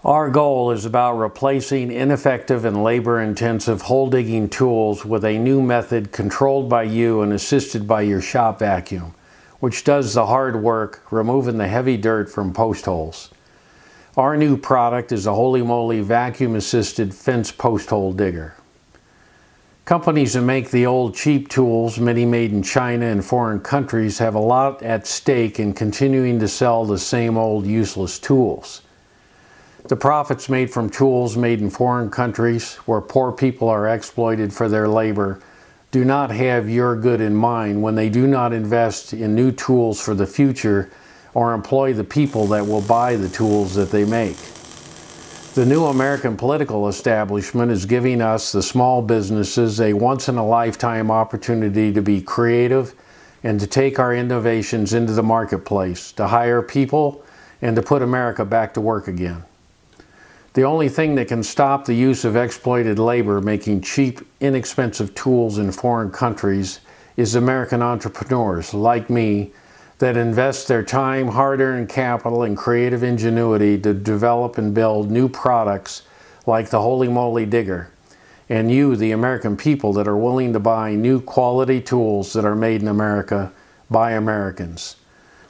Our goal is about replacing ineffective and labor-intensive hole digging tools with a new method controlled by you and assisted by your shop vacuum, which does the hard work, removing the heavy dirt from post holes. Our new product is a Holey-Moley vacuum-assisted fence post hole digger. Companies that make the old cheap tools, many made in China and foreign countries, have a lot at stake in continuing to sell the same old useless tools. The profits made from tools made in foreign countries, where poor people are exploited for their labor, do not have your good in mind when they do not invest in new tools for the future or employ the people that will buy the tools that they make. The new American political establishment is giving us, the small businesses, a once-in-a-lifetime opportunity to be creative and to take our innovations into the marketplace, to hire people, and to put America back to work again. The only thing that can stop the use of exploited labor making cheap, inexpensive tools in foreign countries is American entrepreneurs like me that invest their time, hard-earned capital, and creative ingenuity to develop and build new products like the Holey-Moley Digger, and you, the American people, that are willing to buy new quality tools that are made in America by Americans.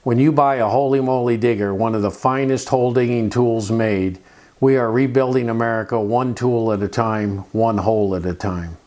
When you buy a Holey-Moley Digger, one of the finest hole digging tools made, we are rebuilding America one tool at a time, one hole at a time.